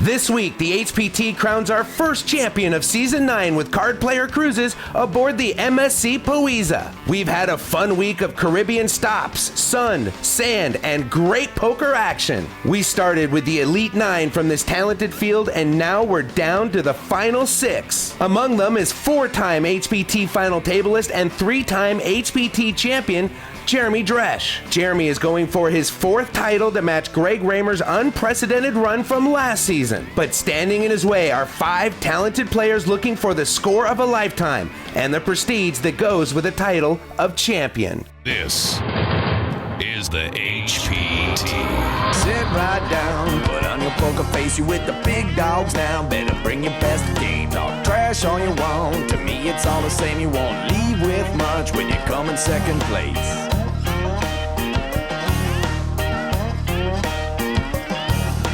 This week, the HPT crowns our first champion of Season 9 with card player cruises aboard the MSC Poeza. We've had a fun week of Caribbean stops, sun, sand, and great poker action. We started with the Elite 9 from this talented field, and now we're down to the final 6. Among them is 4-time HPT final tableist and 3-time HPT champion, Jeremy Dresch. Jeremy is going for his 4th title to match Greg Raymer's unprecedented run from last season. But standing in his way are 5 talented players looking for the score of a lifetime and the prestige that goes with the title of champion. This is the HPT. Sit right down, put on your poker face, you with the big dogs now. Better bring your best game, talk trash all you want. To me it's all the same, you won't leave with much when you come in second place.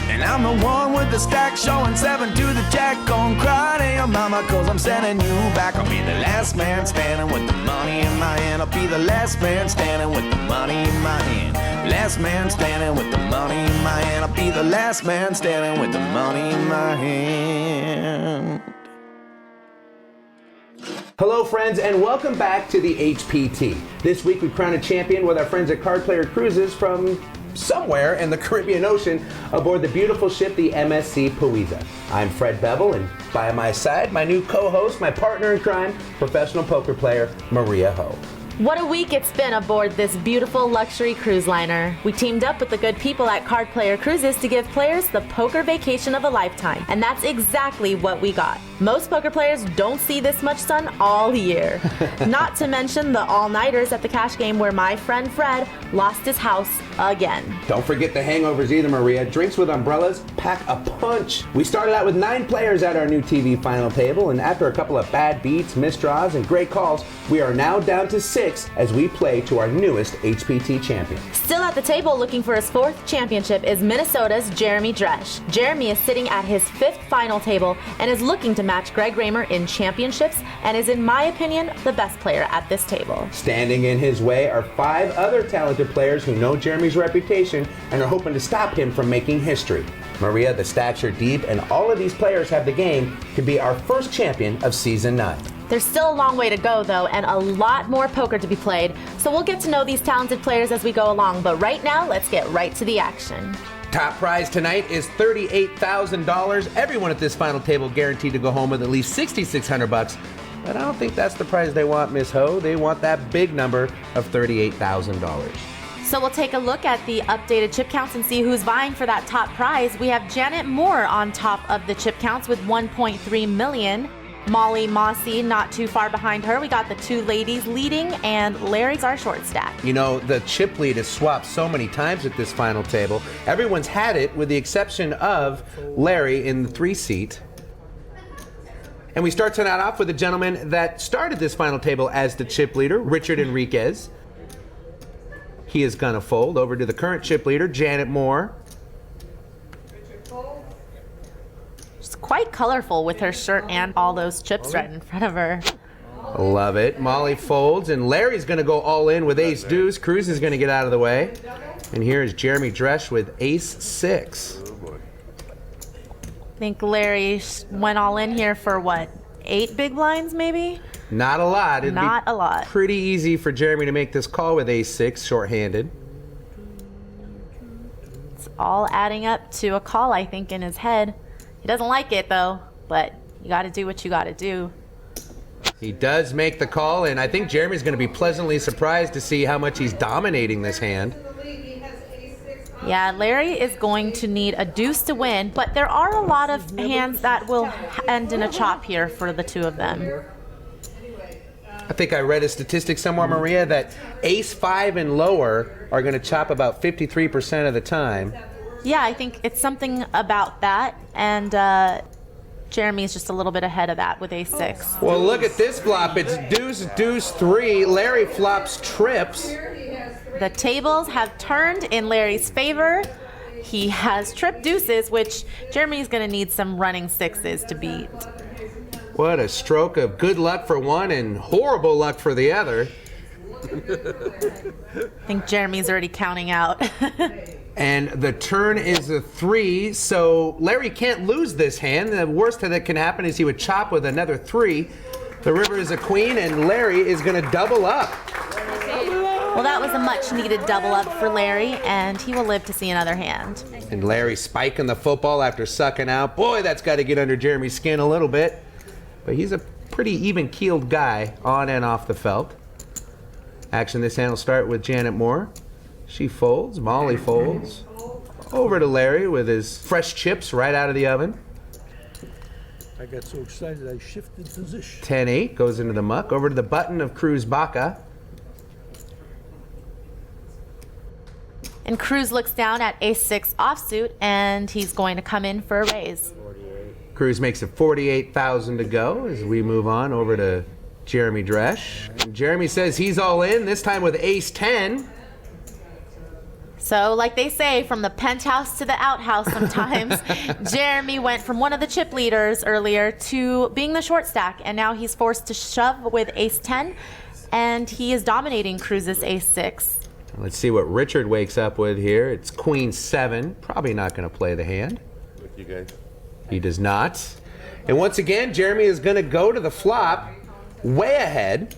And I'm the one with the stack showing 7 to the jack. Gon' cry to your mama cause I'm sending you back. I'll be the last man standing with the money in my hand. I'll be the last man standing with the money in my hand. Last man standing with the money in my hand. I'll be the last man standing with the money in my hand. Hello friends, and welcome back to the HPT. This week we crown a champion with our friends at Card Player Cruises from somewhere in the Caribbean Ocean aboard the beautiful ship, the MSC Poeza. I'm Fred Bevel, and by my side, my new co-host, my partner in crime, professional poker player, Maria Ho. What a week it's been aboard this beautiful luxury cruise liner. We teamed up with the good people at Card Player Cruises to give players the poker vacation of a lifetime, and that's exactly what we got. Most poker players don't see this much sun all year. Not to mention the all-nighters at the cash game where my friend Fred lost his house again. Don't forget the hangovers either, Maria. Drinks with umbrellas pack a punch. We started out with 9 players at our new TV final table, and after a couple of bad beats, missed draws, and great calls, we are now down to 6 as we play to our newest HPT champion. Still at the table looking for his 4th championship is Minnesota's Jeremy Dresch. Jeremy is sitting at his 5th final table and is looking to match Greg Raymer in championships and is, in my opinion, the best player at this table. Standing in his way are 5 other talented players who know Jeremy's reputation and are hoping to stop him from making history. Maria, the stacks are deep, and all of these players have the game to be our first champion of Season 9. There's still a long way to go, though, and a lot more poker to be played, so we'll get to know these talented players as we go along, but right now, let's get right to the action. Top prize tonight is $38,000. Everyone at this final table guaranteed to go home with at least $6,600, but I don't think that's the prize they want, Miss Ho. They want that big number of $38,000. So we'll take a look at the updated chip counts and see who's vying for that top prize. We have Janet Moore on top of the chip counts with 1.3 million. Molly Mossy not too far behind her. We got the 2 ladies leading, and Larry's our short stack. You know, the chip lead has swapped so many times at this final table. Everyone's had it with the exception of Larry in the 3 seat. And we start tonight off with a gentleman that started this final table as the chip leader, Richard Enriquez. He is gonna fold over to the current chip leader, Janet Moore. She's quite colorful with her shirt and all those chips right in front of her. Love it. Molly folds, and Larry's gonna go all in with ace deuce. Cruz is gonna get out of the way. And here is Jeremy Dresch with ace 6. I think Larry went all in here for what, 8 big blinds maybe? Not a lot. It'd Not a lot. Pretty easy for Jeremy to make this call with ace 6, shorthanded. It's all adding up to a call, I think, in his head. He doesn't like it though, but you gotta do what you gotta do. He does make the call, and I think Jeremy's gonna be pleasantly surprised to see how much he's dominating this hand. Yeah, Larry is going to need a deuce to win, but there are a lot of hands that will end in a chop here for the 2 of them. I think I read a statistic somewhere, Maria, that ace 5 and lower are going to chop about 53% of the time. Yeah, I think it's something about that, and Jeremy's just a little bit ahead of that with ace 6. Well, look at this flop. It's deuce, deuce 3. Larry flops trips. The tables have turned in Larry's favor. He has trip deuces, which Jeremy's going to need some running 6s to beat. What a stroke of good luck for one and horrible luck for the other. I think Jeremy's already counting out. And the turn is a 3, so Larry can't lose this hand. The worst that can happen is he would chop with another 3. The river is a queen, and Larry is going to double up. Well, that was a much-needed double up for Larry, and he will live to see another hand. And Larry spiking the football after sucking out. Boy, that's got to get under Jeremy's skin a little bit. But he's a pretty even-keeled guy on and off the felt. Action this hand will start with Janet Moore. She folds, Molly folds. Over to Larry with his fresh chips right out of the oven. I got so excited I shifted position. 10-8 goes into the muck. Over to the button of Cruz Baca. And Cruz looks down at ace-6 offsuit, and he's going to come in for a raise. Cruz makes it 48,000 to go as we move on over to Jeremy Dresch. And Jeremy says he's all in, this time with ace-10. So, like they say, from the penthouse to the outhouse sometimes, Jeremy went from one of the chip leaders earlier to being the short stack, and now he's forced to shove with ace-10, and he is dominating Cruz's ace-6. Let's see what Richard wakes up with here. It's queen-7, probably not going to play the hand. With you guys. He does not. And once again, Jeremy is going to go to the flop, way ahead.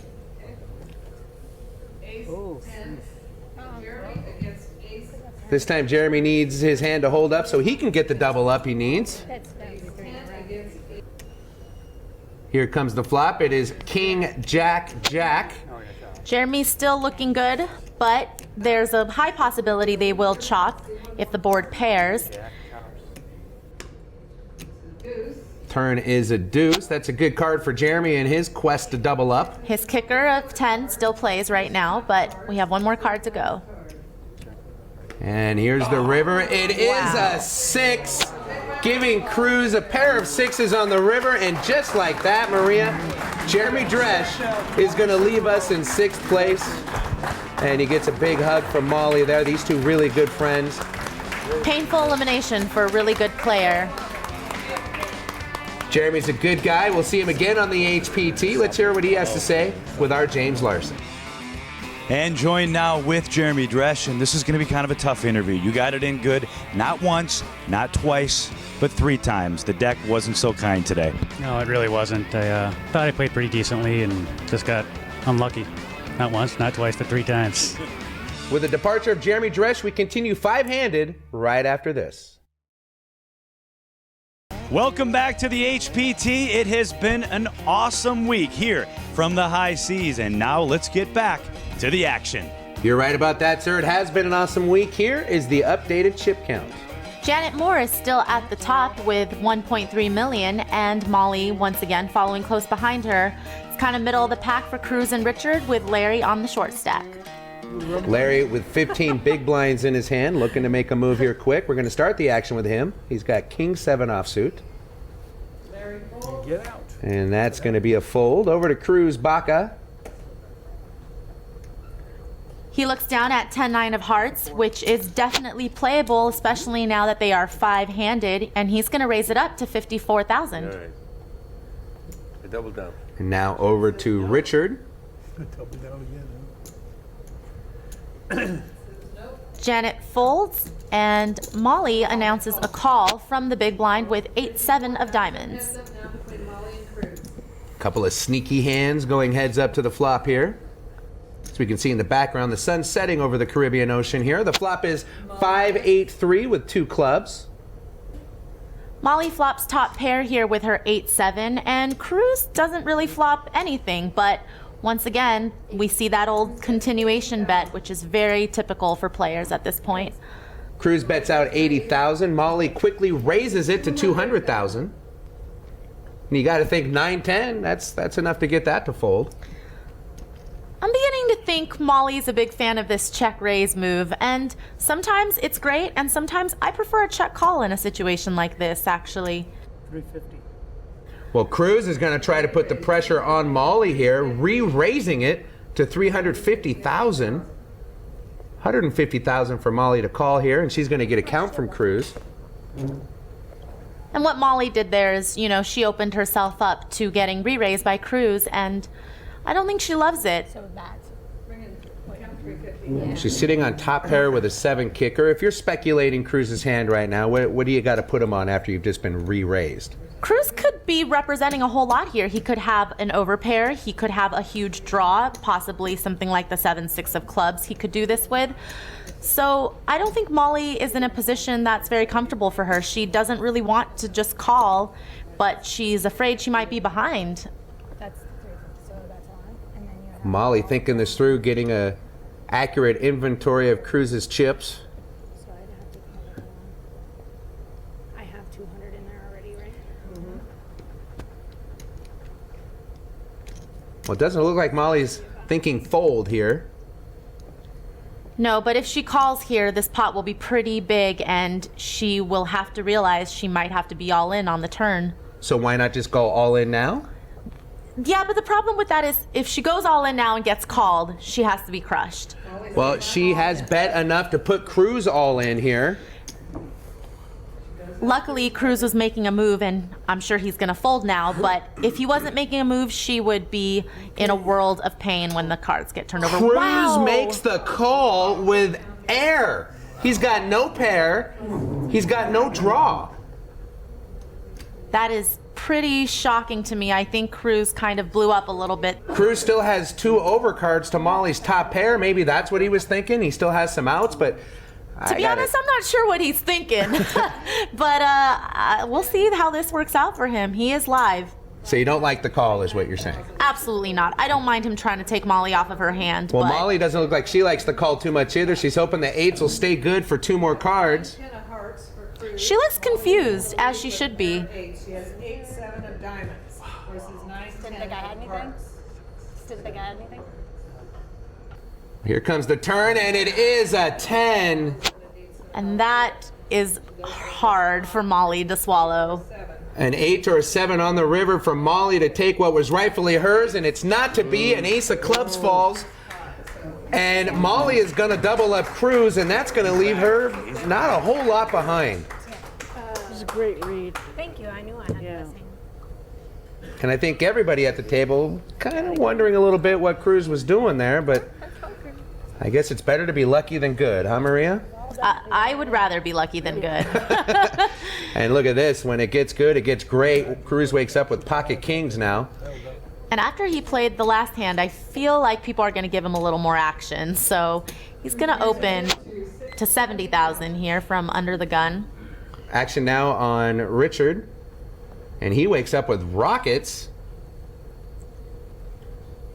This time Jeremy needs his hand to hold up so he can get the double up he needs. Here comes the flop. It is King, Jack, Jack. Jeremy's still looking good, but there's a high possibility they will chop if the board pairs. Turn is a deuce. That's a good card for Jeremy in his quest to double up. His kicker of 10 still plays right now, but we have one more card to go. And here's the river. It is a 6, giving Cruz a pair of 6s on the river. And just like that, Maria, Jeremy Dresch is going to leave us in 6th place. And he gets a big hug from Molly there. These two really good friends. Painful elimination for a really good player. Jeremy's a good guy. We'll see him again on the HPT. Let's hear what he has to say with our James Larson. And joined now with Jeremy Dresch, and this is going to be kind of a tough interview. You got it in good, not once, not twice, but 3 times. The deck wasn't so kind today. No, it really wasn't. I thought I played pretty decently and just got unlucky. Not once, not twice, but 3 times. With the departure of Jeremy Dresch, we continue 5-handed right after this. Welcome back to the HPT. It has been an awesome week here from the high seas, and now let's get back to the action. You're right about that, sir. It has been an awesome week. Here is the updated chip count. Janet Moore is still at the top with 1.3 million, and Molly, once again, following close behind her. It's kind of middle of the pack for Cruz and Richard, with Larry on the short stack. Larry with 15 big blinds in his hand, looking to make a move here quick. We're going to start the action with him. He's got king-7 offsuit. Get out. And that's going to be a fold. Over to Cruz Baca. He looks down at 10-9 of hearts, which is definitely playable, especially now that they are 5-handed, and he's going to raise it up to 54,000. All right. I double down. And now over to Richard. Double down again. Janet folds, and Molly announces a call from the big blind with 8-7 of diamonds. Couple of sneaky hands going heads up to the flop here. As we can see in the background, the sun setting over the Caribbean Ocean here. The flop is 5-8-3 with 2 clubs. Molly flops top pair here with her 8-7, and Cruz doesn't really flop anything, but once again, we see that old continuation bet, which is very typical for players at this point. Cruz bets out 80,000. Molly quickly raises it to 200,000. And you got to think 9-10. That's enough to get that to fold. I'm beginning to think Molly's a big fan of this check raise move, and sometimes it's great, and sometimes I prefer a check call in a situation like this, actually. 350. Well, Cruz is going to try to put the pressure on Molly here, re-raising it to 350,000. 150,000 for Molly to call here, and she's going to get a count from Cruz. And what Molly did there is, you know, she opened herself up to getting re-raised by Cruz, and I don't think she loves it. So that's bring in like 350. She's sitting on top pair with a 7 kicker. If you're speculating Cruz's hand right now, what do you got to put him on after you've just been re-raised? Cruz could be representing a whole lot here. He could have an overpair. He could have a huge draw, possibly something like the 7-6 of clubs he could do this with. So I don't think Molly is in a position that's very comfortable for her. She doesn't really want to just call, but she's afraid she might be behind. That's 3, so that's on. And then you have Molly thinking this through, getting a accurate inventory of Cruz's chips. so I'd have to count it on. I have 200 in there already, right? Well, it doesn't look like Molly's thinking fold here. No, but if she calls here, this pot will be pretty big, and she will have to realize she might have to be all in on the turn. So why not just go all in now? Yeah, but the problem with that is if she goes all in now and gets called, she has to be crushed. Well, she has bet enough to put Cruz all in here. Luckily, Cruz was making a move, and I'm sure he's going to fold now, but if he wasn't making a move, she would be in a world of pain when the cards get turned over. Cruz makes the call with air. He's got no pair. He's got no draw. That is pretty shocking to me. I think Cruz kind of blew up a little bit. Cruz still has 2 overcards to Molly's top pair. Maybe that's what he was thinking. He still has some outs, but To be honest, I'm not sure what he's thinking. But we'll see how this works out for him. He is live. So you don't like the call is what you're saying? Absolutely not. I don't mind him trying to take Molly off of her hand. Well, but Molly doesn't look like she likes the call too much either. She's hoping the 8s will stay good for 2 more cards. she looks confused, as she should be. She has 8, 7 of diamonds versus 9, 10 Didn't think I had anything? Didn't think I had anything? Here comes the turn, and it is a 10. And that is hard for Molly to swallow. An 8 or a 7 on the river from Molly to take what was rightfully hers, and it's not to be. An ace of clubs falls. And Molly is going to double up Cruz, and that's going to leave her not a whole lot behind. It was a great read. Thank you. I knew I had missing. And I think everybody at the table kind of wondering a little bit what Cruz was doing there, but I guess it's better to be lucky than good, huh, Maria? I would rather be lucky than good. And look at this. When it gets good, it gets great. Cruz wakes up with pocket kings now. And after he played the last hand, I feel like people are going to give him a little more action. So he's going to open to 70,000 here from under the gun. Action now on Richard. And he wakes up with rockets.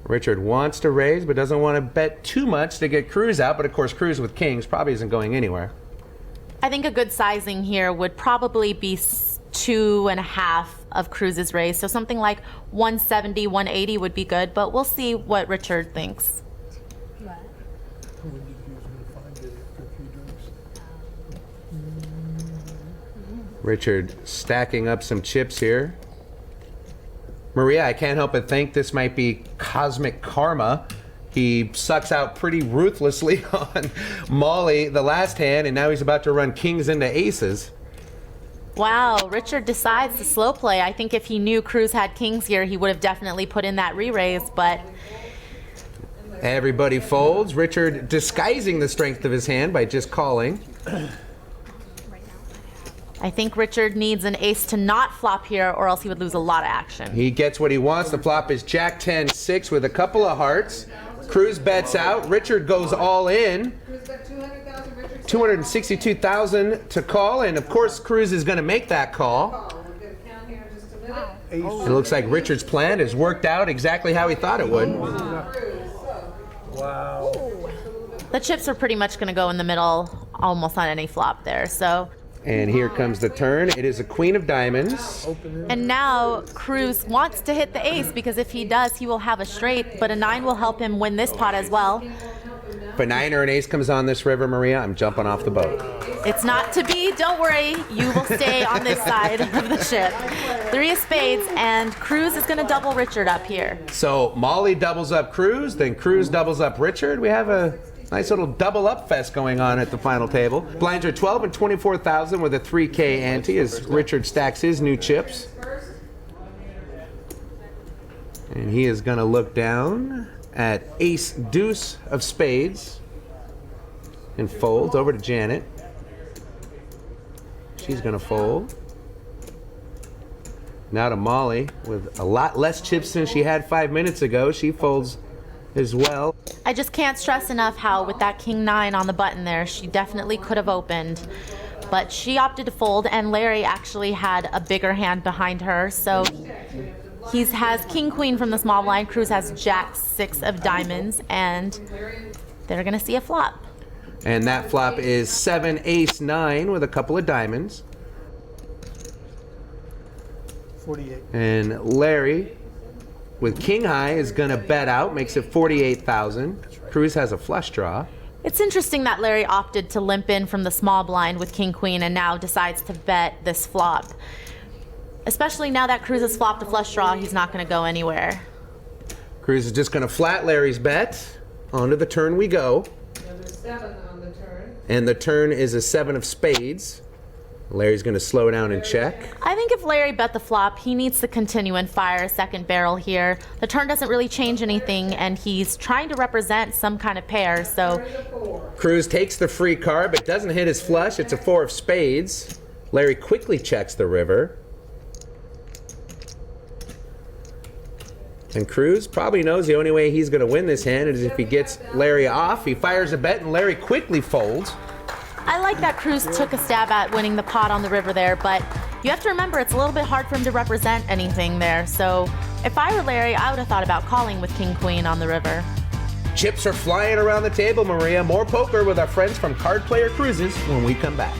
Richard wants to raise, but doesn't want to bet too much to get Cruz out. But of course, Cruz with kings probably isn't going anywhere. I think a good sizing here would probably be 2.5 of Cruz's raise. So something like 170, 180 would be good. But we'll see what Richard thinks. Richard stacking up some chips here. Maria, I can't help but think this might be cosmic karma. He sucks out pretty ruthlessly on Molly the last hand, and now he's about to run kings into aces. Wow, Richard decides to slow play. I think if he knew Cruz had kings here, he would have definitely put in that re-raise, but everybody folds. Richard disguising the strength of his hand by just calling. I think Richard needs an ace to not flop here, or else he would lose a lot of action. He gets what he wants. The flop is Jack 10-6 with a couple of hearts. Cruz bets out. Richard goes all in. 262,000 to call, and of course Cruz is going to make that call. It looks like Richard's plan has worked out exactly how he thought it would. Wow. The chips are pretty much going to go in the middle almost on any flop there, so. And here comes the turn. It is a queen of diamonds. And now Cruz wants to hit the ace, because if he does, he will have a straight, but a 9 will help him win this pot as well. If a 9 or an ace comes on this river, Maria, I'm jumping off the boat. It's not to be. Don't worry. You will stay on this side of the ship. 3 of spades, and Cruz is going to double Richard up here. So Molly doubles up Cruz, then Cruz doubles up Richard. We have a nice little double up fest going on at the final table. Blinds are 12 and 24,000 with a 3K ante as Richard stacks his new chips. And he is going to look down at ace deuce of spades. and folds over to Janet. She's going to fold. Now to Molly with a lot less chips than she had 5 minutes ago. She folds as well. I just can't stress enough how with that king 9 on the button there, she definitely could have opened. But she opted to fold, and Larry actually had a bigger hand behind her. So he has king queen from the small blind. Cruz has jack 6 of diamonds, and they're going to see a flop. And that flop is 7 ace 9 with a couple of diamonds. 48. And Larry with king high is going to bet out, makes it 48,000. Cruz has a flush draw. It's interesting that Larry opted to limp in from the small blind with king queen and now decides to bet this flop. Especially now that Cruz has flopped a flush draw, he's not going to go anywhere. Cruz is just going to flat Larry's bet. Onto the turn we go. Number 7 on the turn. And the turn is a 7 of spades. Larry's going to slow down and check. I think if Larry bet the flop, he needs to continue and fire a second barrel here. The turn doesn't really change anything, and he's trying to represent some kind of pair, so... Cruz takes the free card, but doesn't hit his flush. It's a 4 of spades. Larry quickly checks the river. And Cruz probably knows the only way he's going to win this hand is if he gets Larry off. He fires a bet, and Larry quickly folds. I like that Cruz took a stab at winning the pot on the river there, but you have to remember it's a little bit hard for him to represent anything there. So if I were Larry, I would have thought about calling with king queen on the river. Chips are flying around the table, Maria. More poker with our friends from Card Player Cruises when we come back.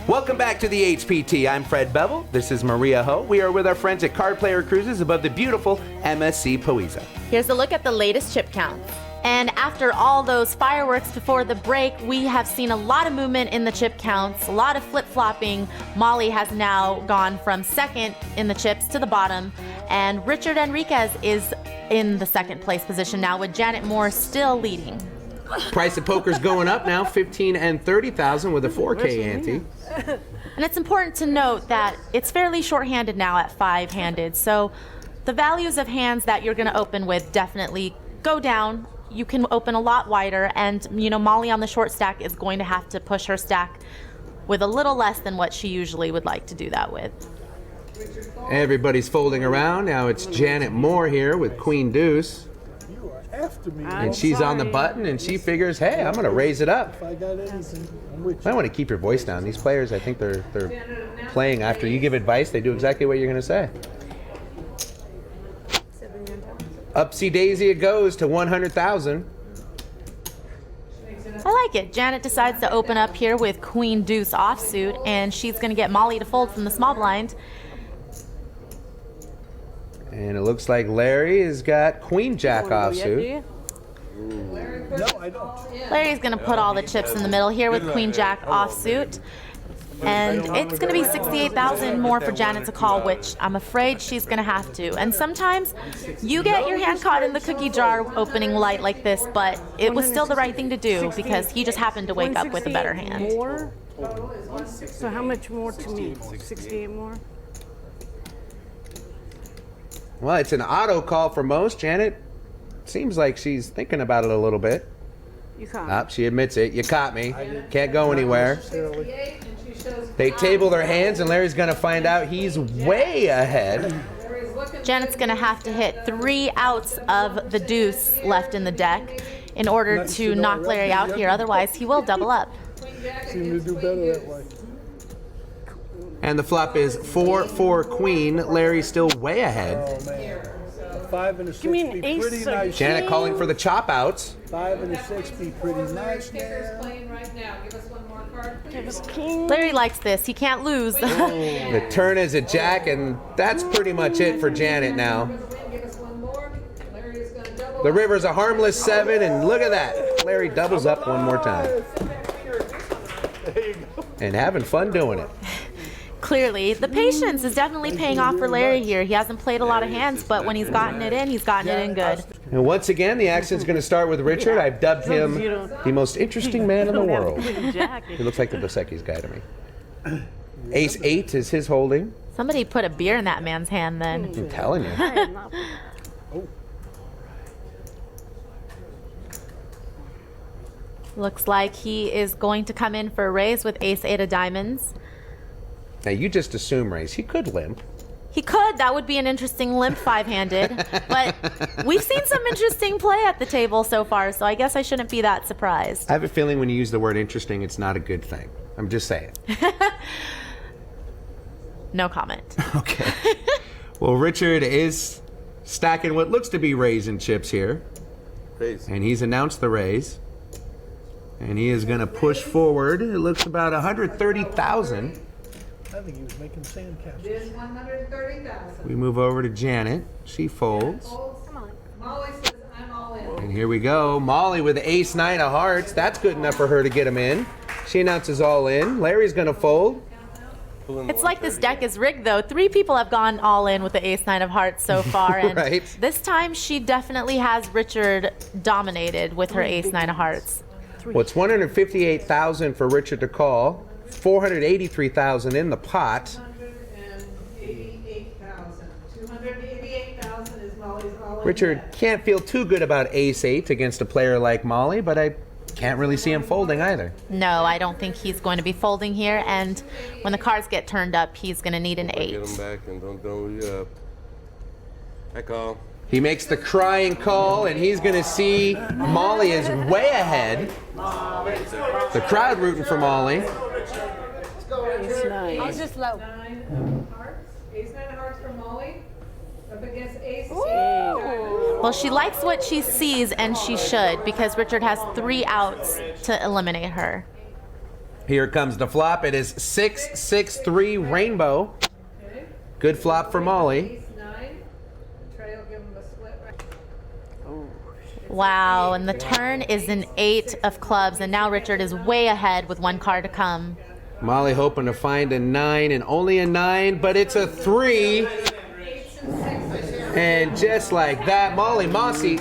Welcome back to the HPT. I'm Fred Bevel. This is Maria Ho. We are with our friends at Card Player Cruises above the beautiful MSC Poisa. Here's a look at the latest chip counts. And after all those fireworks before the break, we have seen a lot of movement in the chip counts, a lot of flip-flopping. Molly has now gone from second in the chips to the bottom, and Richard Enriquez is in the second place position now, with Janet Moore still leading. Price of poker's going up now, 15 and 30,000 with a 4K ante. And it's important to note that it's fairly short-handed now at 5-handed, so the values of hands that you're going to open with definitely go down. You can open a lot wider, and Molly on the short stack is going to have to push her stack with a little less than what she usually would like to do that with. Everybody's folding around. Now it's Janet Moore here with Queen Deuce. You are after me. And she's on the button, and she figures, hey, I'm going to raise it up. If I got anything, I'm with I you. want to keep your voice down. These players, I think they're playing after you give advice. They do exactly what you're going to say. Upsy daisy it goes to 100,000. I like it. Janet decides to open up here with Queen Deuce offsuit, and she's going to get Molly to fold from the small blind. And it looks like Larry has got Queen Jack offsuit. No, I don't. Larry's going to put all the chips in the middle here with Queen Jack offsuit. And it's going to be 68,000 more for Janet to call, which I'm afraid she's going to have to. And sometimes you get your hand caught in the cookie jar opening light like this, but it was still the right thing to do because he just happened to wake up with a better hand. More? So how much more to me? 68 more? Well, it's an auto call for most. Janet seems like she's thinking about it a little bit. You caught Ah, she admits it. You caught me. Can't go anywhere. 68, and she shows They table their hands, and Larry's going to find out he's way ahead. Larry's looking. Janet's going to have to hit 3 outs of the deuce left in the deck in order to knock Larry out here. Otherwise, he will double up. Seem to do better that way. And the flop is 4-4 queen. Larry's still way ahead. Oh, man. A 5 and a 6 Give me an be ace pretty of nice. Janet calling for the chop outs. 5 and a 6 be pretty nice Kicker's now. playing right now. Give us one more card, please. Give us king. Larry likes this. He can't lose. The turn is a jack, and that's pretty much it for Janet now. Give us one more. Larry is going to double. The river's a harmless 7, and look at that. Larry doubles up one more time. And having fun doing it. Clearly, the patience is definitely paying off for Larry here. He hasn't played a lot of hands, but when he's gotten it in, he's gotten it in good. And once again, the action's going to start with Richard. I've dubbed him the most interesting man in the world. He looks like the Dos Equis guy to me. Ace 8 is his holding. Somebody put a beer in that man's hand then. I'm telling you. Looks like he is going to come in for a raise with ace-8 of diamonds. Now, you just assume raise. He could limp. He could. That would be an interesting limp five-handed. But we've seen some interesting play at the table so far, so I guess I shouldn't be that surprised. I have a feeling when you use the word interesting, it's not a good thing. I'm just saying. No comment. Okay. Well, Richard is stacking what looks to be raising chips here. Raise. And he's announced the raise. And he is going to push forward. It looks about 130,000. I think he was making sandcastles. There's 130,000. We move over to Janet. She folds. Come on. Molly says I'm all in. And here we go. Molly with ace-9 of hearts. That's good enough for her to get him in. She announces all in. Larry's going to fold. It's like this deck is rigged, though. 3 people have gone all in with the ace-9 of hearts so far. And Right. this time, she definitely has Richard dominated with her ace-9 of hearts. Well, it's 158,000 for Richard to call. 483,000 in the pot. 288,000. 288,000 is Molly's all in. Richard can't feel too good about ace-8 against a player like Molly, but I can't really see him folding either. No, I don't think he's going to be folding here. And when the cards get turned up, he's going to need an 8. Get him back and don't throw you up. I call. He makes the crying call, and he's going to see Molly is way ahead. The crowd rooting for Molly. I'll just low. 9 hearts. Ace-9 of hearts for Molly. Up against ace-8. Well, she likes what she sees, and she should, because Richard has 3 outs to eliminate her. Here comes the flop. It is 6-6-3 rainbow. Okay. Good flop for Molly. Ace-9. Trey will give him a split right. Wow, and the turn is an 8 of clubs, and now Richard is way ahead with 1 card to come. Molly hoping to find a 9 and only a 9, but it's a 3. And just like that, Molly Mossy,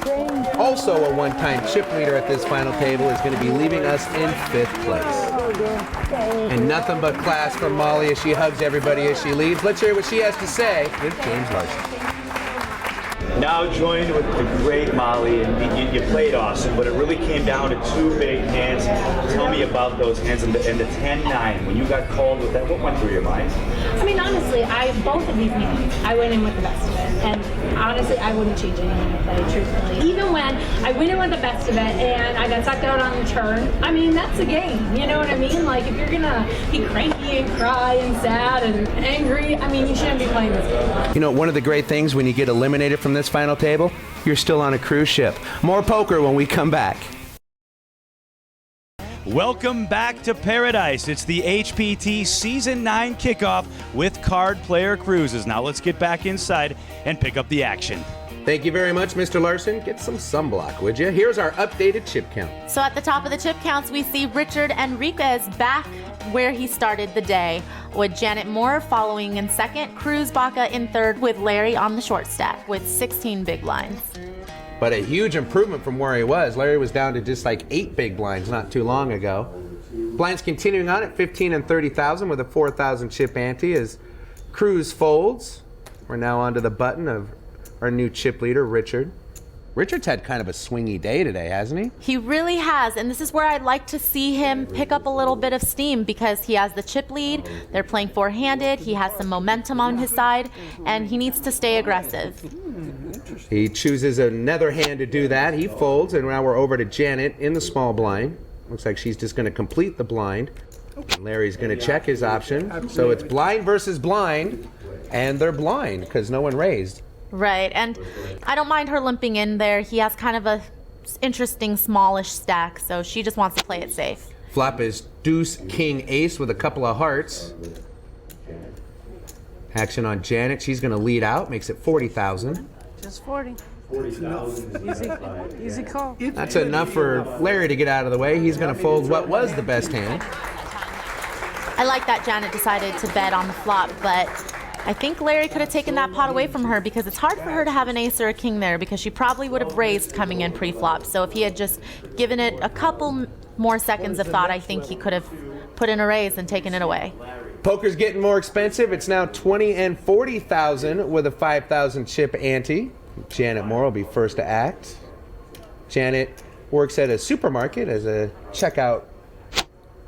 also a one-time chip leader at this final table, is going to be leaving us in 5th place. And nothing but class from Molly as she hugs everybody as she leaves. Let's hear what she has to say with James Larson. Now joined with the great Molly, and you played awesome, but it really came down to 2 big hands. Tell me about those hands and the 10-9. When you got called with that, what went through your mind? I mean, honestly, both of these hands, I went in with the best of it. And honestly, I wouldn't change anything I played, truthfully. Even when I went in with the best of it and I got sucked out on the turn, I mean, that's a game. You know what I mean? Like, if you're going to be cranky and cry and sad and angry, I mean, you shouldn't be playing this game. You know, one of the great things when you get eliminated from this final table, you're still on a cruise ship. More poker when we come back. Welcome back to Paradise. It's the HPT Season 9 kickoff with Card Player Cruises. Now let's get back inside and pick up the action. Thank you very much, Mr. Larson. Get some sunblock, would you? Here's our updated chip count. So at the top of the chip counts, we see Richard Enriquez back where he started the day, with Janet Moore following in second, Cruz Baca in third, with Larry on the short stack with 16 big blinds. But a huge improvement from where he was. Larry was down to just like 8 big blinds not too long ago. Blinds continuing on at 15 and 30,000 with a 4,000 chip ante as Cruz folds. We're now onto the button of our new chip leader, Richard. Richard's had kind of a swingy day today, hasn't he? He really has, and this is where I'd like to see him pick up a little bit of steam because he has the chip lead, they're playing four-handed, he has some momentum on his side, and he needs to stay aggressive. He chooses another hand to do that. He folds, and now we're over to Janet in the small blind. Looks like she's just going to complete the blind. Larry's going to check his option. So it's blind versus blind, and they're blind because no one raised. Right, and I don't mind her limping in there. He has kind of a interesting smallish stack, so she just wants to play it safe. Flop is deuce, king, ace with a couple of hearts. Action on Janet. She's going to lead out, makes it 40,000. Just 40. 40,000. Easy call. That's enough for Larry to get out of the way. He's going to fold what was the best hand. I like that Janet decided to bet on the flop, but I think Larry could have taken that pot away from her because it's hard for her to have an ace or a king there because she probably would have raised coming in pre-flop. So if he had just given it a couple more seconds of thought, I think he could have put in a raise and taken it away. Poker's getting more expensive. It's now 20 and 40,000 with a 5,000 chip ante. Janet Moore will be first to act. Janet works at a supermarket as a checkout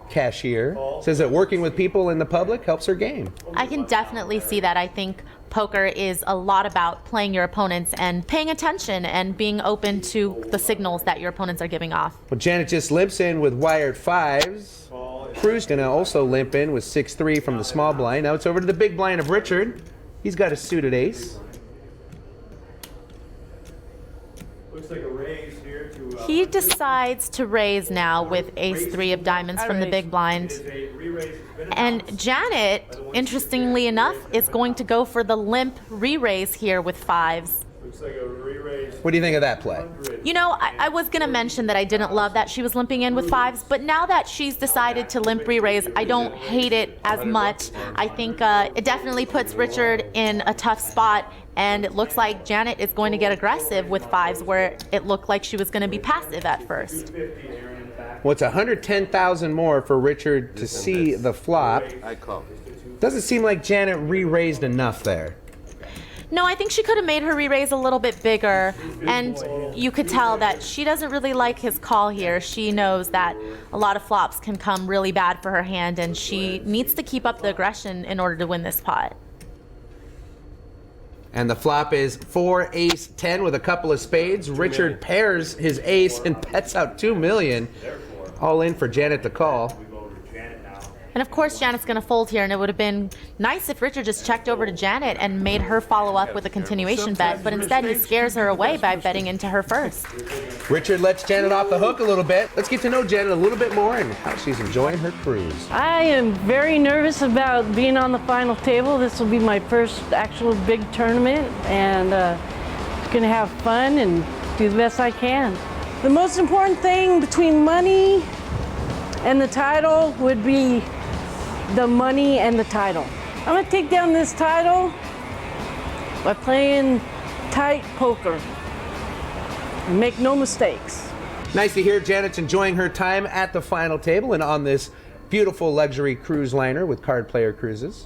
cashier. Says that working with people in the public helps her game. I can definitely see that. I think poker is a lot about playing your opponents and paying attention and being open to the signals that your opponents are giving off. Well, Janet just limps in with wired 5s. Cruz gonna also limp in with 6-3 from the small blind. Now it's over to the big blind of Richard. He's got a suited ace. Looks like a raise here to. He decides to raise now with ace-3 of diamonds from the big blind. And Janet, interestingly enough, is going to go for the limp re-raise here with 5s. Looks like a re-raise. What do you think of that play? You know, I was going to mention that I didn't love that she was limping in with 5s, but now that she's decided to limp re-raise, I don't hate it as much. I think it definitely puts Richard in a tough spot, and it looks like Janet is going to get aggressive with 5s, where it looked like she was going to be passive at first. Well, it's 110,000 more for Richard to see the flop. I call. Doesn't seem like Janet re-raised enough there. No, I think she could have made her re-raise a little bit bigger, and you could tell that she doesn't really like his call here. She knows that a lot of flops can come really bad for her hand, and she needs to keep up the aggression in order to win this pot. And the flop is 4 ace 10 with a couple of spades. Richard pairs his ace and bets out $2 million. All in for Janet to call. And of course Janet's going to fold here, and it would have been nice if Richard just checked over to Janet and made her follow up with a continuation bet, but instead he scares her away by betting into her first. Richard lets Janet off the hook a little bit. Let's get to know Janet a little bit more and how she's enjoying her cruise. I am very nervous about being on the final table. This will be my first actual big tournament, and going to have fun and do the best I can. The most important thing between money and the title would be the money and the title. I'm going to take down this title by playing tight poker and make no mistakes. Nice to hear Janet's enjoying her time at the final table and on this beautiful luxury cruise liner with Card Player Cruises.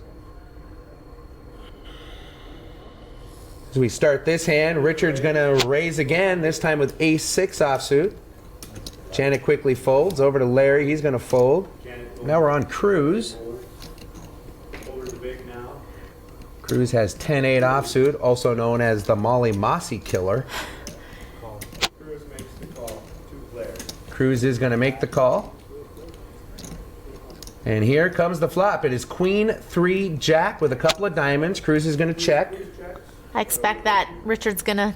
As we start this hand, Richard's going to raise again, this time with ace-6 offsuit. Janet quickly folds over to Larry. He's going to fold. Now we're on Cruz. Cruz has 10-8 offsuit, also known as the Molly Mossy Killer. Cruz makes the call. 2 players. Cruz is going to make the call. And here comes the flop. It is Queen 3 Jack with a couple of diamonds. Cruz is going to check. I expect that Richard's going to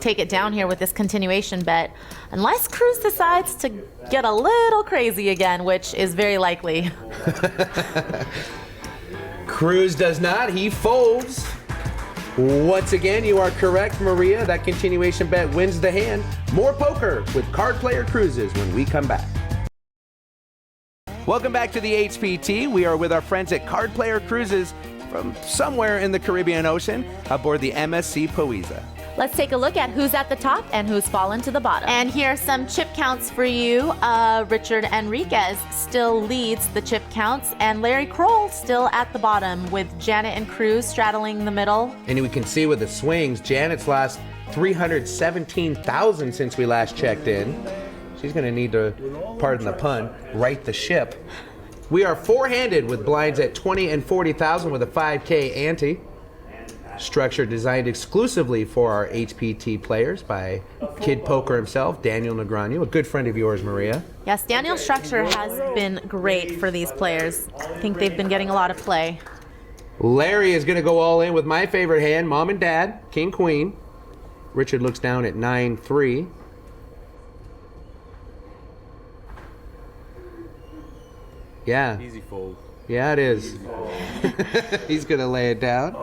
take it down here with this continuation bet, unless Cruz decides to get a little crazy again, which is very likely. Cruz does not. He folds. Once again, you are correct, Maria. That continuation bet wins the hand. More poker with Card Player Cruises when we come back. Welcome back to the HPT. We are with our friends at Card Player Cruises from somewhere in the Caribbean Ocean aboard the MSC Poeza. Let's take a look at who's at the top and who's fallen to the bottom. And here are some chip counts for you. Richard Enriquez still leads the chip counts, and Larry Kroll still at the bottom with Janet and Cruz straddling the middle. And we can see with the swings, Janet's lost 317,000 since we last checked in. She's going to need to, pardon the pun, right the ship. We are four-handed with blinds at 20 and 40,000 with a 5K ante. Structure designed exclusively for our HPT players by Kid Poker himself, Daniel Negreanu, a good friend of yours, Maria. Yes, Daniel's structure has been great for these players. I think they've been getting a lot of play. Larry is going to go all in with my favorite hand, Mom and Dad, King Queen. Richard looks down at 9-3. Yeah. Easy fold. Yeah, it is. He's going to lay it down.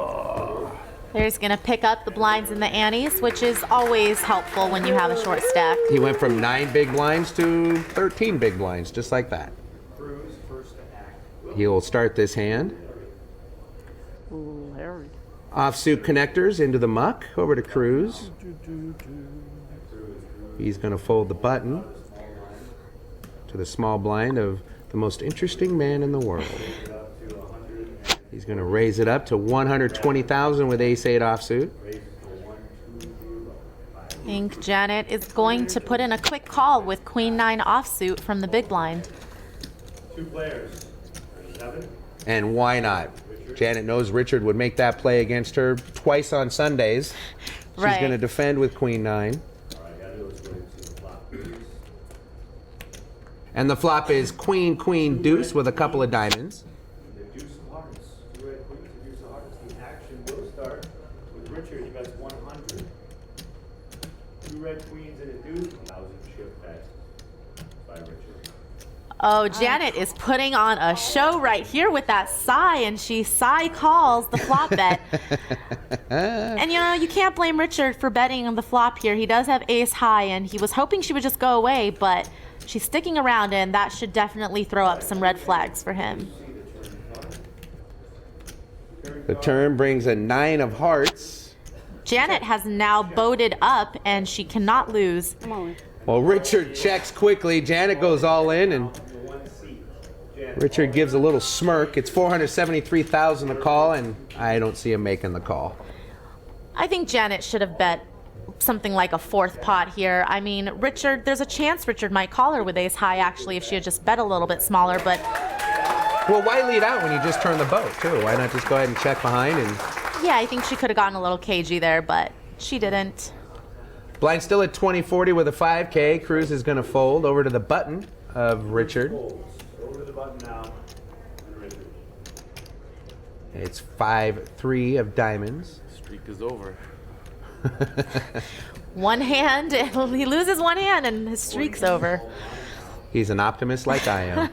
Larry's going to pick up the blinds and the antes, which is always helpful when you have a short stack. He went from 9 big blinds to 13 big blinds, just like that. He'll start this hand. Larry. Offsuit connectors into the muck, over to Cruz. He's going to fold the button to the small blind of the most interesting man in the world. He's going to raise it up to 120,000 with ace-8 offsuit. I think Janet is going to put in a quick call with Queen 9 offsuit from the big blind. 2 players. 7. And why not? Janet knows Richard would make that play against her twice on Sundays. She's Right. going to defend with Queen 9. And the flop is Queen, Queen, Deuce with a couple of diamonds. The deuce of hearts. 2 red queens, the deuce of hearts. The action will start with Richard. He bets 100. 2 red queens and a deuce. 1,000 chip bet by Richard. Oh, Janet is putting on a show right here with that sigh, and she sigh calls the flop bet. And you know, you can't blame Richard for betting on the flop here. He does have ace high, and he was hoping she would just go away, but she's sticking around, and that should definitely throw up some red flags for him. The turn brings a 9 of hearts. Janet has now boated up, and she cannot lose. Well, Richard checks quickly. Janet goes all in, and Richard gives a little smirk. It's $473,000 a call, and I don't see him making the call. I think Janet should have bet something like a 4th pot here. I mean, Richard, there's a chance Richard might call her with ace high, actually, if she had just bet a little bit smaller, but... Well, why lead out when you just turn the boat, too? Why not just go ahead and check behind? And Yeah, I think she could have gotten a little cagey there, but she didn't. blind still at 20-40 with a 5K. Cruz is going to fold over to the button of Richard. Over to the button now. It's 5-3 of diamonds. Streak is over. One hand, he loses one hand, and his streak's over. He's an optimist like I am.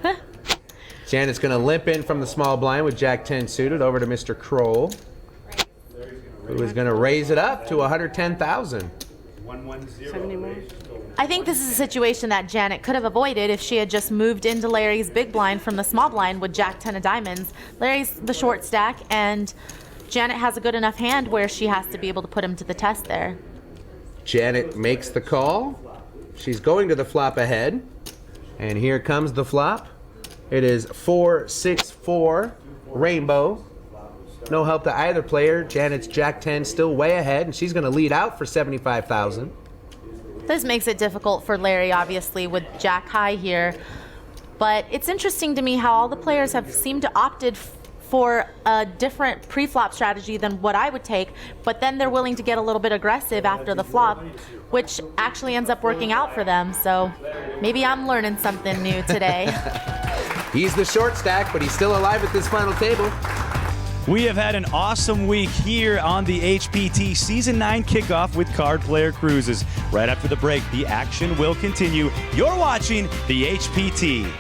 Janet's going to limp in from the small blind with Jack 10 suited over to Mr. Kroll, who is going to raise it up to 110,000. 110. I think this is a situation that Janet could have avoided if she had just moved into Larry's big blind from the small blind with Jack 10 of diamonds. Larry's the short stack, and Janet has a good enough hand where she has to be able to put him to the test there. Janet makes the call. She's going to the flop ahead. And here comes the flop. It is 4-6-4 rainbow. No help to either player. Janet's Jack 10 still way ahead, and she's going to lead out for 75,000. This makes it difficult for Larry, obviously, with Jack high here. But it's interesting to me how all the players have seemed to opted for a different pre-flop strategy than what I would take, but then they're willing to get a little bit aggressive after the flop, which actually ends up working out for them. So maybe I'm learning something new today. He's the short stack, but he's still alive at this final table. We have had an awesome week here on the HPT Season 9 kickoff with Card Player Cruises. Right after the break, the action will continue. You're watching the HPT.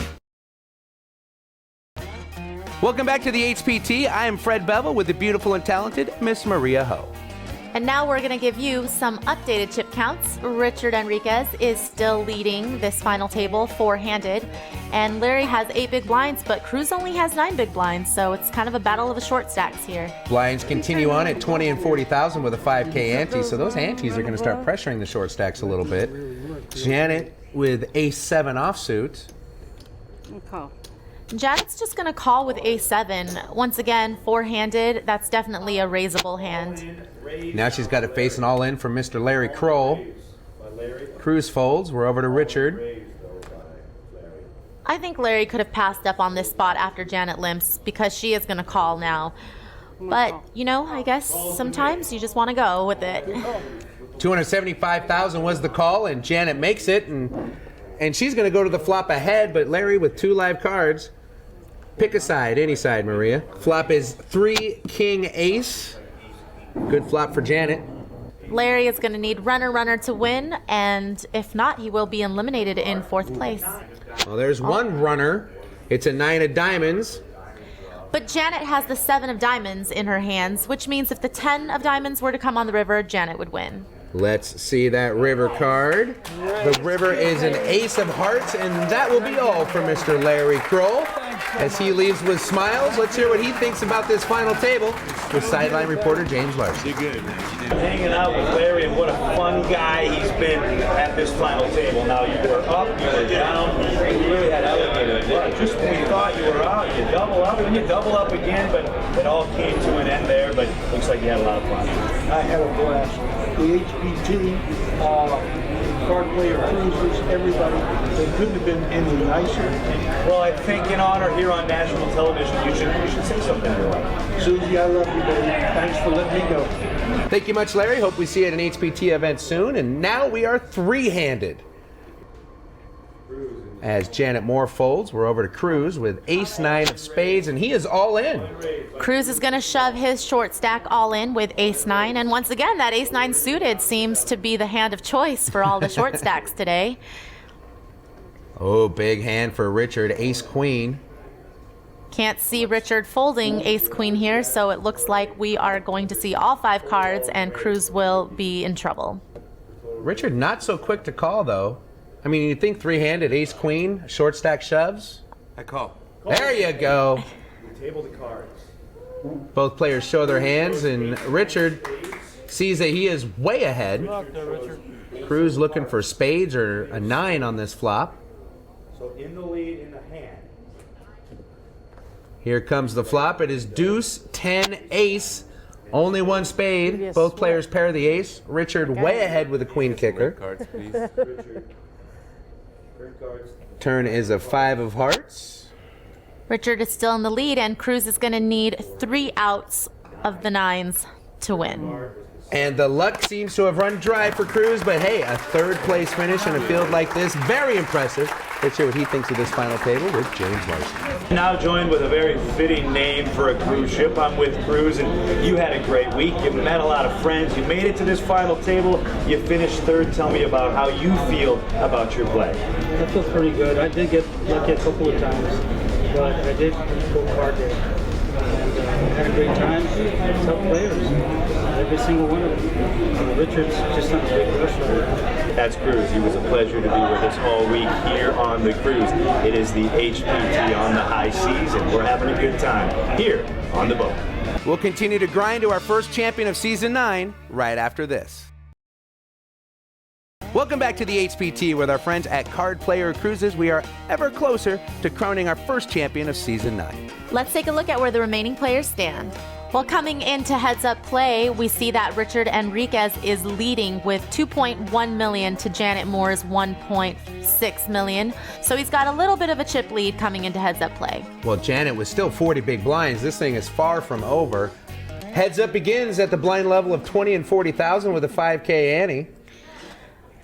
Welcome back to the HPT. I am Fred Bevel with the beautiful and talented Miss Maria Ho. And now we're going to give you some updated chip counts. Richard Enriquez is still leading this final table four-handed. And Larry has 8 big blinds, but Cruz only has 9 big blinds, so it's kind of a battle of the short stacks here. Blinds continue on at 20 and 40,000 with a 5K ante, so those antes are going to start pressuring the short stacks a little bit. Janet with ace-7 offsuit. Janet's just going to call with a7. Once again, four-handed. That's definitely a raisable hand. Now she's got it facing all in from Mr. Larry Kroll. Cruz folds. We're over to Richard. I think Larry could have passed up on this spot after Janet limps because she is going to call now. But, you know, I guess sometimes you just want to go with it. 275,000 was the call, and Janet makes it, and she's going to go to the flop ahead, but Larry with 2 live cards. Pick a side, any side, Maria. Flop is 3 king ace. Good flop for Janet. Larry is going to need runner to win, and if not, he will be eliminated in 4th place. Well, there's one runner. It's a 9 of diamonds. But Janet has the 7 of diamonds in her hands, which means if the 10 of diamonds were to come on the river, Janet would win. Let's see that river card. The river is an ace of hearts, and that will be all for Mr. Larry Kroll. As he leaves with smiles, let's hear what he thinks about this final table with sideline reporter James Larson. You're good, man. Hanging out with Larry, and what a fun guy he's been at this final table. Now you were up, you were down, you really had elevated. Just when you thought you were out, you double up, and you double up again, but it all came to an end there, but looks like you had a lot of fun. I had a blast. the HPT, card player cruisers, everybody. They couldn't have been any nicer. Well, I think in honor here on national television, you should say something to her. Susie, I love you, baby. Thanks for letting me go. Thank you much, Larry. Hope we see you at an HPT event soon. And now we are three-handed. As Janet Moore folds, we're over to Cruz with ace-9 of spades, and he is all in. Cruz is going to shove his short stack all in with ace-9, and once again, that ace-9 suited seems to be the hand of choice for all the short stacks today. Oh, big hand for Richard, ace-queen. Can't see Richard folding ace-queen here, so it looks like we are going to see all 5 cards, and Cruz will be in trouble. Richard not so quick to call, though. I mean, you think three-handed, ace-queen, short stack shoves? I call. There you go. We table the cards. Both players show their hands, and Richard sees that he is way ahead. Cruz looking for spades or a 9 on this flop. So in the lead in the hand. Here comes the flop. It is deuce, 10, ace. Only one spade. Both players pair the ace. Richard way ahead with a queen kicker. Cards, please. Turn is a 5 of hearts. Richard is still in the lead, and Cruz is going to need 3 outs of the 9s to win. And the luck seems to have run dry for Cruz, but hey, a third place finish in a field like this, very impressive. Let's hear what he thinks of this final table with James Larson. Now joined with a very fitting name for a cruise ship. I'm with Cruz, and you had a great week. You met a lot of friends. You made it to this final table. You finished third. Tell me about how you feel about your play. I feel pretty good. I did get lucky a couple of times, but I did go hard there. And had a great time. Tough players. Every single one of them. Richard's just on a big rush right now. That's Cruz. He was a pleasure to be with us all week here on the cruise. It is the HPT on the high seas, and we're having a good time here on the boat. We'll continue to grind to our first champion of Season 9 right after this. Welcome back to the HPT with our friends at Card Player Cruises. We are ever closer to crowning our first champion of Season 9. Let's take a look at where the remaining players stand. Well, coming into heads-up play, we see that Richard Enriquez is leading with $2.1 million to Janet Moore's $1.6 million. So he's got a little bit of a chip lead coming into heads-up play. Well, Janet was still 40 big blinds. This thing is far from over. Heads up begins at the blind level of 20 and 40,000 with a 5K ante.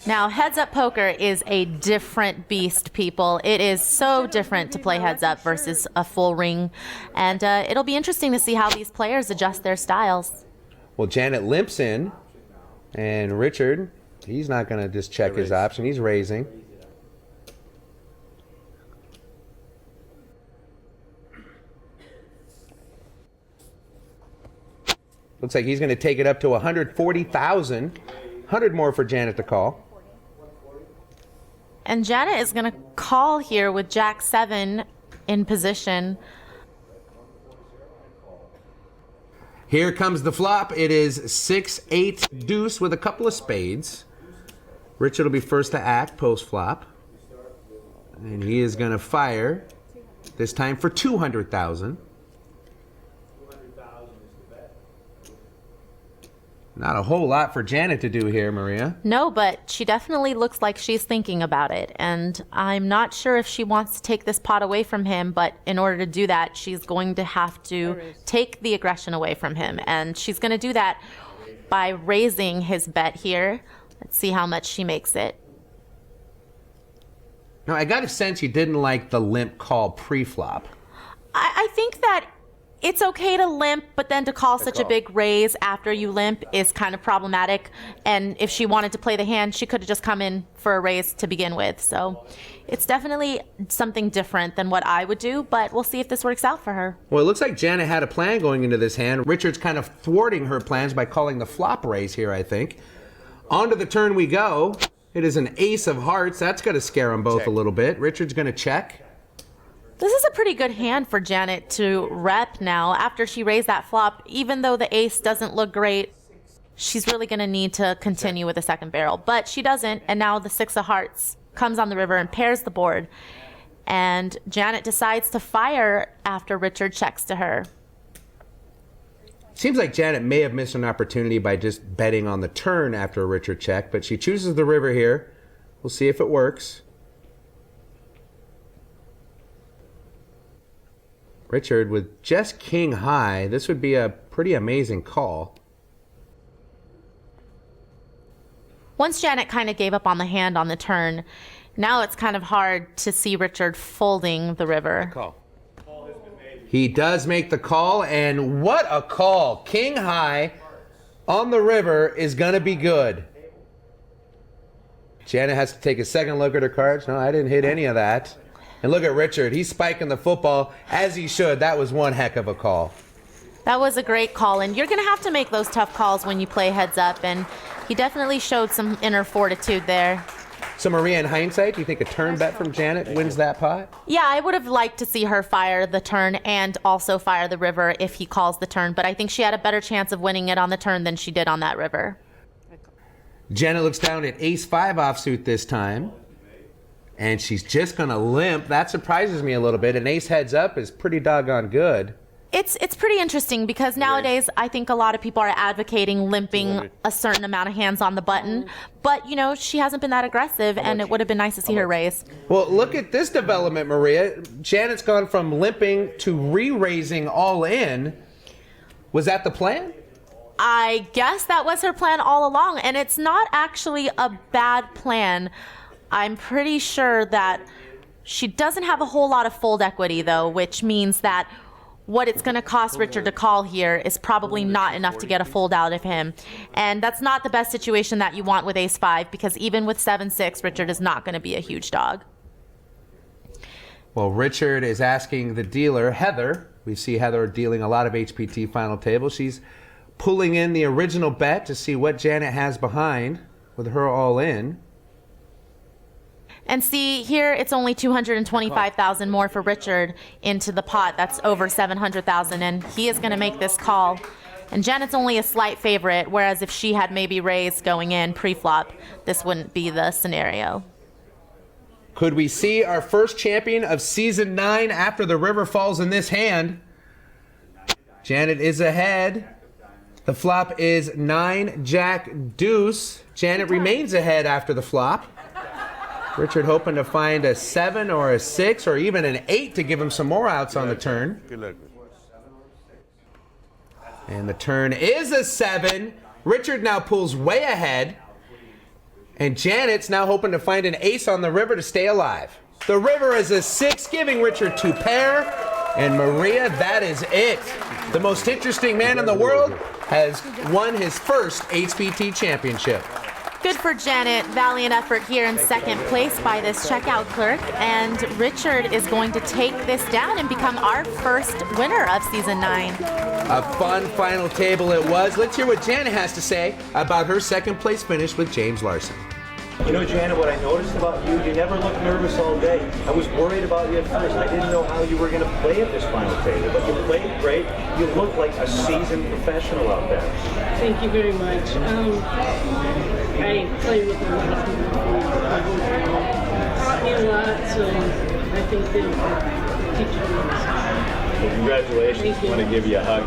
Now, heads-up poker is a different beast, people. It is so different to play heads-up versus a full ring. And it'll be interesting to see how these players adjust their styles. Well, Janet limps in, and Richard, he's not going to just check his option. He's raising. Looks like he's going to take it up to 140,000. 100 more for Janet to call. And Janet is going to call here with Jack 7 in position. Here comes the flop. It is 6-8 deuce with a couple of spades. Richard will be first to act post flop. And he is going to fire, this time for 200,000. Not a whole lot for Janet to do here, Maria. No, but she definitely looks like she's thinking about it. And I'm not sure if she wants to take this pot away from him, but in order to do that, she's going to have to take the aggression away from him. And she's going to do that by raising his bet here. Let's see how much she makes it. No, I got a sense you didn't like the limp call pre-flop. I think that it's okay to limp, but then to call such a big raise after you limp is kind of problematic. And if she wanted to play the hand, she could have just come in for a raise to begin with. So it's definitely something different than what I would do, but we'll see if this works out for her. Well, it looks like Janet had a plan going into this hand. Richard's kind of thwarting her plans by calling the flop raise here, I think. On to the turn we go. It is an ace of hearts. That's going to scare them both a little bit. Richard's going to check. This is a pretty good hand for Janet to rep now. After she raised that flop, even though the ace doesn't look great, she's really going to need to continue with the second barrel. But she doesn't, and now the 6 of hearts comes on the river and pairs the board. And Janet decides to fire after Richard checks to her. Seems like Janet may have missed an opportunity by just betting on the turn after a Richard check, but she chooses the river here. We'll see if it works. Richard, with just king high, this would be a pretty amazing call. Once Janet kind of gave up on the hand on the turn, now it's kind of hard to see Richard folding the river. Call. He does make the call, and what a call. King high on the river is going to be good. Janet has to take a second look at her cards. No, I didn't hit any of that. And look at Richard. He's spiking the football, as he should. That was one heck of a call. That was a great call, and you're going to have to make those tough calls when you play heads up, and he definitely showed some inner fortitude there. So Maria, in hindsight, do you think a turn bet from Janet wins that pot? Yeah, I would have liked to see her fire the turn and also fire the river if he calls the turn, but I think she had a better chance of winning it on the turn than she did on that river. Janet looks down at ace-5 offsuit this time, and she's just going to limp. That surprises me a little bit. An ace heads up is pretty doggone good. It's pretty interesting because nowadays I think a lot of people are advocating limping a certain amount of hands on the button, but you know, she hasn't been that aggressive and it would have been nice to see her raise. Well, look at this development, Maria. Janet's gone from limping to re-raising all in. Was that the plan? I guess that was her plan all along, and it's not actually a bad plan. I'm pretty sure that she doesn't have a whole lot of fold equity though, which means that what it's going to cost Richard to call here is probably not enough to get a fold out of him. And that's not the best situation that you want with ace-5, because even with 7-6, Richard is not going to be a huge dog. Well, Richard is asking the dealer, Heather. We see Heather dealing a lot of HPT final table. She's pulling in the original bet to see what Janet has behind with her all in. And see, here it's only $225,000 more for Richard into the pot. That's over $700,000, and he is going to make this call. And Janet's only a slight favorite, whereas if she had maybe raised going in pre-flop, this wouldn't be the scenario. Could we see our first champion of season 9 after the river falls in this hand? Janet is ahead. The flop is 9 Jack Deuce. Janet remains ahead after the flop. Richard hoping to find a 7 or a 6 or even an 8 to give him some more outs on the turn. Good luck. And the turn is a 7. Richard now pulls way ahead. And Janet's now hoping to find an ace on the river to stay alive. The river is a 6, giving Richard 2 pair. And Maria, that is it. The most interesting man in the world has won his first HPT championship. Good for Janet. Valiant effort here in second place by this checkout clerk. And Richard is going to take this down and become our first winner of season 9. A fun final table it was. Let's hear what Janet has to say about her second place finish with James Larson. You know, Janet, what I noticed about you, you never looked nervous all day. I was worried about you at first. I didn't know how you were going to play at this final table, but you played great. You look like a seasoned professional out there. Thank you very much. I played with a lot of people taught me a lot, so I think they'll teach me. Well, congratulations. I want to give you a hug.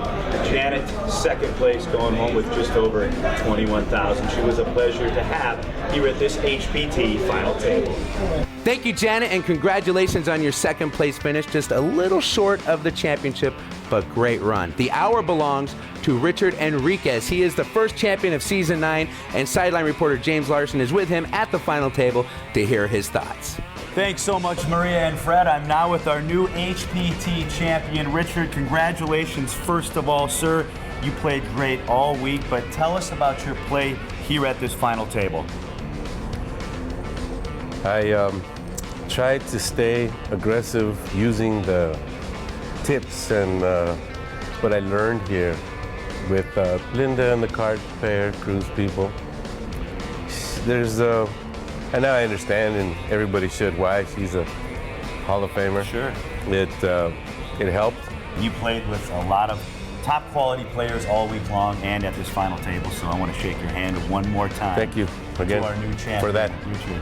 Janet, second place, going home with just over $21,000. She was a pleasure to have here at this HPT final table. Thank you, Janet, and congratulations on your second place finish. Just a little short of the championship, but great run. The hour belongs to Richard Enriquez. He is the first champion of season 9, and sideline reporter James Larson is with him at the final table to hear his thoughts. Thanks so much, Maria and Fred. I'm now with our new HPT champion, Richard. Congratulations, first of all, sir. You played great all week, but tell us about your play here at this final table. I tried to stay aggressive using the tips and what I learned here with Linda and the card player cruise people. And now I understand, and everybody should, why she's a Hall of Famer. Sure. It helped. You played with a lot of top quality players all week long and at this final table, so I want to shake your hand one more time. Thank you again to our new champion, for that. Richard.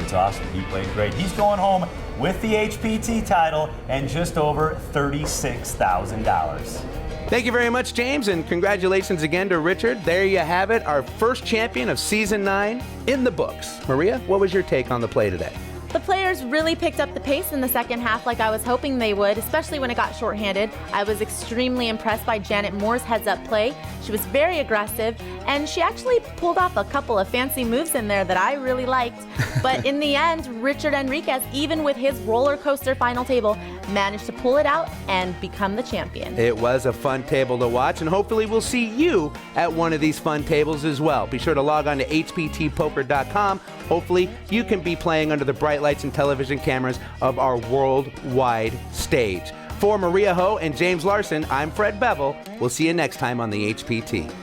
It's awesome. He played great. He's going home with the HPT title and just over $36,000. Thank you very much, James, and congratulations again to Richard. There you have it, our first champion of Season 9 in the books. Maria, what was your take on the play today? The players really picked up the pace in the second half like I was hoping they would, especially when it got shorthanded. I was extremely impressed by Janet Moore's heads-up play. She was very aggressive, and she actually pulled off a couple of fancy moves in there that I really liked. But in the end, Richard Enriquez, even with his roller coaster final table, managed to pull it out and become the champion. It was a fun table to watch, and hopefully we'll see you at one of these fun tables as well. Be sure to log on to hptpoker.com. Hopefully you can be playing under the bright lights and television cameras of our worldwide stage. For Maria Ho and James Larson, I'm Fred Bevel. We'll see you next time on the HPT.